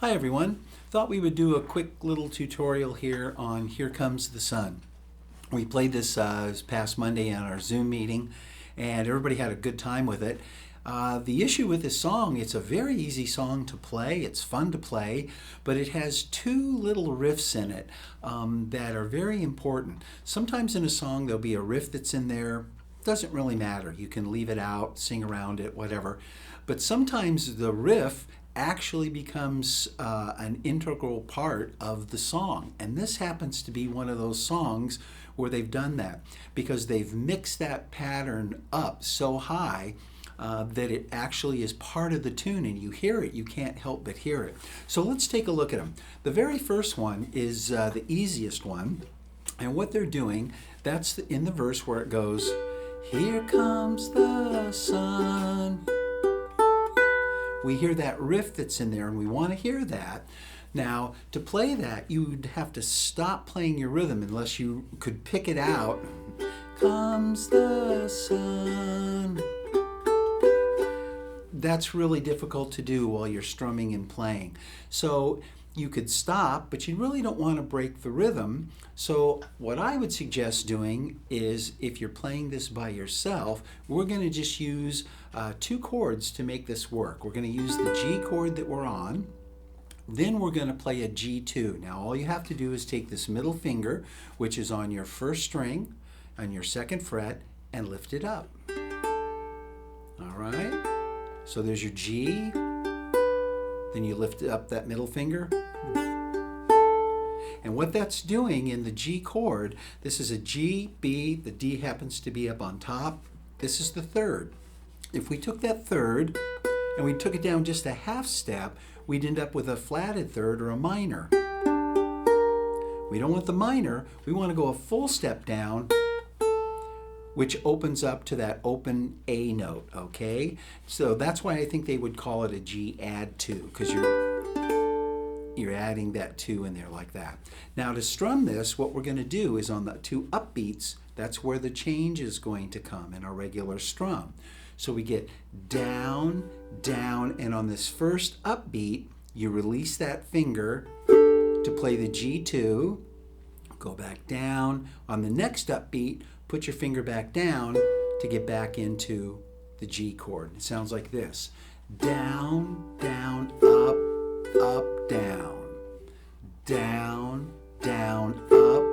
Hi everyone. Thought we would do a quick little tutorial here on Here Comes the Sun. We played this past Monday on our Zoom meeting and everybody had a good time with it. The issue with this song, it's a very easy song to play, it's fun to play, but it has two little riffs in it that are very important. Sometimes in a song there'll be a riff that's in there, doesn't really matter. You can leave it out, sing around it, whatever. But sometimes the riff actually becomes an integral part of the song. And this happens to be one of those songs where they've done that because they've mixed that pattern up so high that it actually is part of the tune, and you hear it, you can't help but hear it. So let's take a look at them. The very first one is the easiest one, and what they're doing, that's in the verse where it goes, "Here comes the sun." We hear that riff that's in there and we want to hear that. Now, to play that, you'd have to stop playing your rhythm unless you could pick it out. Comes the sun. That's really difficult to do while you're strumming and playing. So you could stop, but you really don't want to break the rhythm. So what I would suggest doing is, if you're playing this by yourself, we're going to just use two chords to make this work. We're going to use the G chord that we're on. Then we're going to play a G2. Now all you have to do is take this middle finger, which is on your first string, on your second fret, and lift it up. All right? So there's your G. Then you lift up that middle finger. And what that's doing in the G chord, this is a G, B, the D happens to be up on top. This is the third. If we took that third and we took it down just a half step, we'd end up with a flatted third or a minor. We don't want the minor, we want to go a full step down, which opens up to that open A note, okay? So that's why I think they would call it a G add 2, because you're adding that 2 in there like that. Now to strum this, what we're going to do is on the two upbeats, that's where the change is going to come in our regular strum. So we get down, down, and on this first upbeat, you release that finger to play the G2, go back down. On the next upbeat, put your finger back down to get back into the G chord. It sounds like this. Down, down, up, up, down. Down, down, up.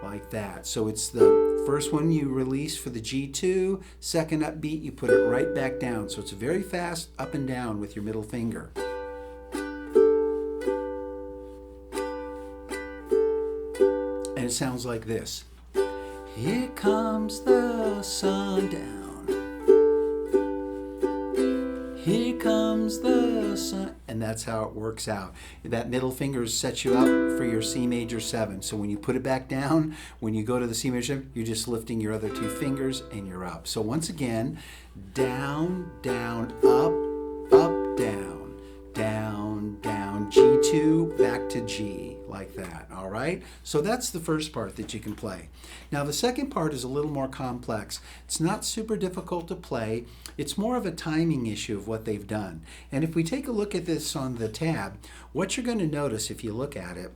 Like that. So it's the first one you release for the G2, second upbeat, you put it right back down. So it's very fast up and down with your middle finger. And it sounds like this. Here comes the sun down. Here comes the sun. And that's how it works out. That middle finger sets you up for your C major 7. So when you put it back down, when you go to the C major 7, you're just lifting your other two fingers and you're up. So once again, down, down, up, up, down, down, down, G2, back to G, like that, all right? So that's the first part that you can play. Now the second part is a little more complex. It's not super difficult to play. It's more of a timing issue of what they've done. And if we take a look at this on the tab, what you're going to notice if you look at it,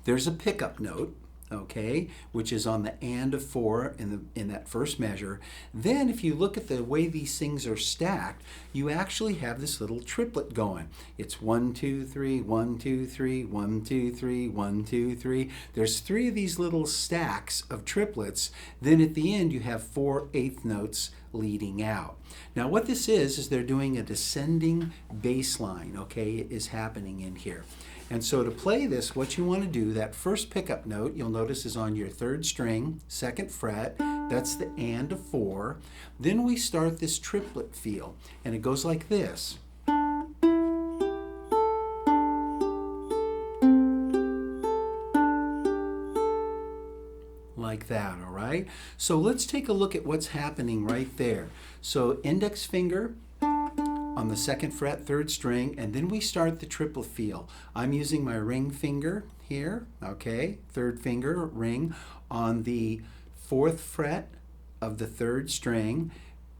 there's a pickup note, okay, which is on the and of 4 in that first measure. Then if you look at the way these things are stacked, you actually have this little triplet going. It's 1, 2, 3, 1, 2, 3, 1, 2, 3, 1, 2, 3. There's 3 of these little stacks of triplets. Then at the end you have 4 eighth notes leading out. Now what this is they're doing a descending bass line, okay, is happening in here. And so to play this, what you want to do, that first pickup note, you'll notice is on your third string, second fret, that's the and of 4. Then we start this triplet feel, and it goes like this. Like that, all right? So let's take a look at what's happening right there. So index finger on the second fret, third string, and then we start the triplet feel. I'm using my ring finger here, okay? Third finger, ring, on the 4th fret of the 3rd string.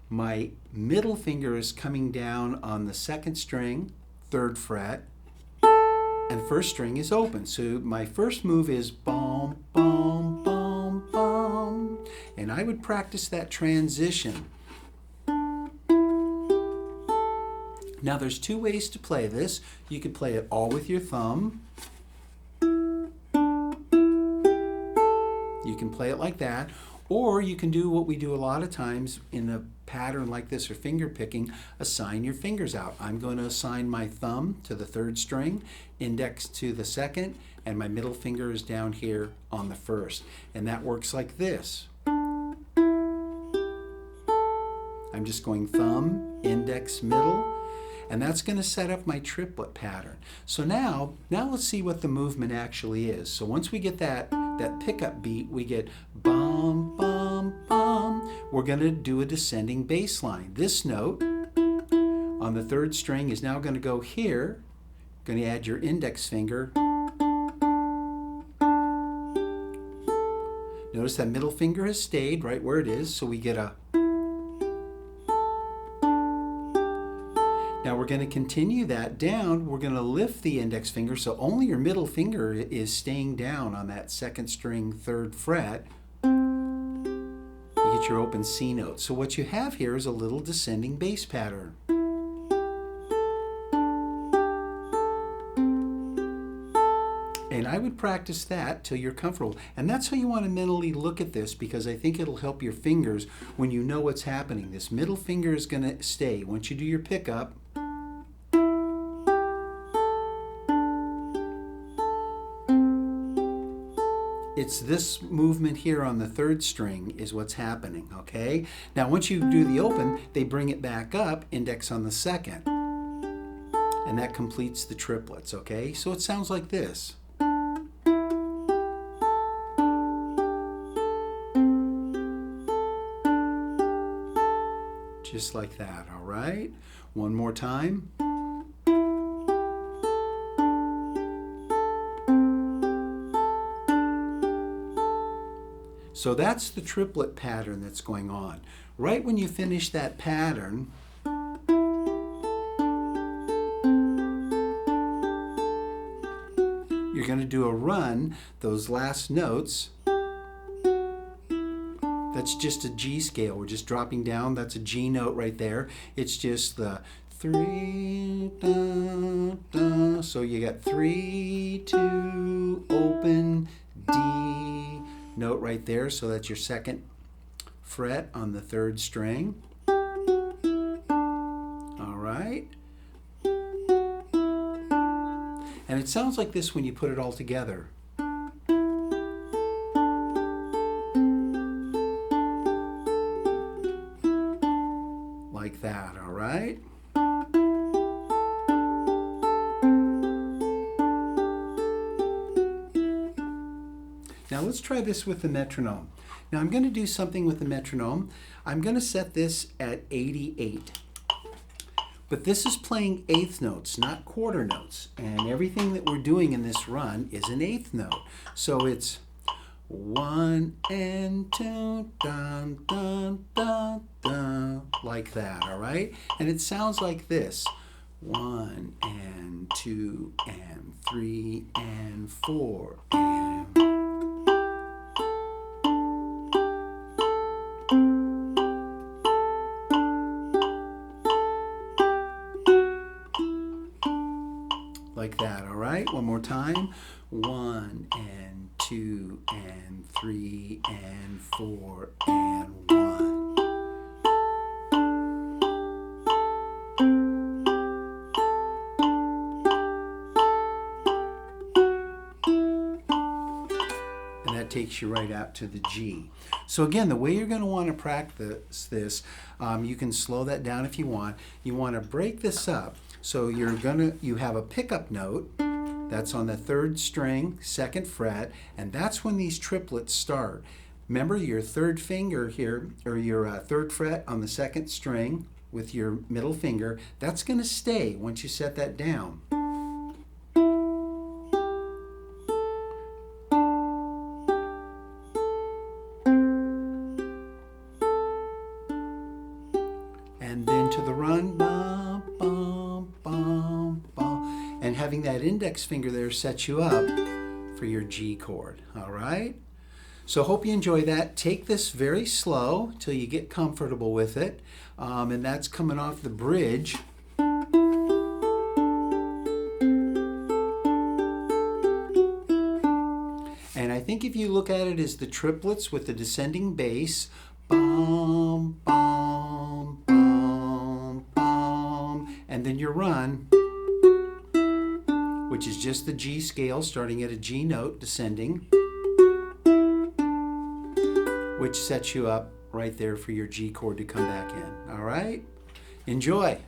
My middle finger is coming down on the 2nd string, 3rd fret, and 1st string is open. So my first move is bum, bum, bum, bum. And I would practice that transition. Now there's 2 ways to play this. You could play it all with your thumb. You can play it like that. Or you can do what we do a lot of times in a pattern like this or finger picking, assign your fingers out. I'm going to assign my thumb to the 3rd string, index to the 2nd, and my middle finger is down here on the 1st. And that works like this. I'm just going thumb, index, middle, and that's going to set up my triplet pattern. So now let's see what the movement actually is. So once we get that pickup beat, we get bum, bum, bum. We're going to do a descending bass line. This note on the 3rd string is now going to go here. Going to add your index finger. Notice that middle finger has stayed right where it is, so we get a. Now we're going to continue that down. We're going to lift the index finger, so only your middle finger is staying down on that 2nd string, 3rd fret. You get your open C note. So what you have here is a little descending bass pattern. And I would practice that till you're comfortable. And that's how you want to mentally look at this, because I think it'll help your fingers when you know what's happening. This middle finger is going to stay. Once you do your pickup, it's this movement here on the 3rd string is what's happening, okay? Now once you do the open, they bring it back up, index on the 2nd. And that completes the triplets, okay? So it sounds like this. Just like that, all right? One more time. So that's the triplet pattern that's going on. Right when you finish that pattern, you're going to do a run, those last notes. That's just a G scale. We're just dropping down. That's a G note right there. It's just the 3, da, da. So you got 3, 2, open, D note right there. So that's your 2nd fret on the 3rd string. All right. And it sounds like this when you put it all together. Like that, all right? Now let's try this with the metronome. Now I'm going to do something with the metronome. I'm going to set this at 88. But this is playing 8th notes, not quarter notes. And everything that we're doing in this run is an 8th note. So it's 1 and 2, dun, dun, dun, dun, like that, all right? And it sounds like this. 1 and 2 and 3 and 4 and... like that, all right? One more time. 1 and 2 and 3 and 4 and 1. And that takes you right out to the G. So again, the way you're going to want to practice this, you can slow that down if you want. You want to break this up. So you have a pickup note that's on the 3rd string, 2nd fret, and that's when these triplets start. Remember your 3rd finger here, or your 3rd fret on the 2nd string with your middle finger, that's going to stay once you set that down. And then to the run, bum, bum, bum, bum. And having that index finger there sets you up for your G chord. All right? So hope you enjoy that. Take this very slow till you get comfortable with it. And that's coming off the bridge. And I think if you look at it as the triplets with the descending bass, bum, bum, bum, bum, and then your run, which is just the G scale starting at a G note, descending, which sets you up right there for your G chord to come back in. All right? Enjoy.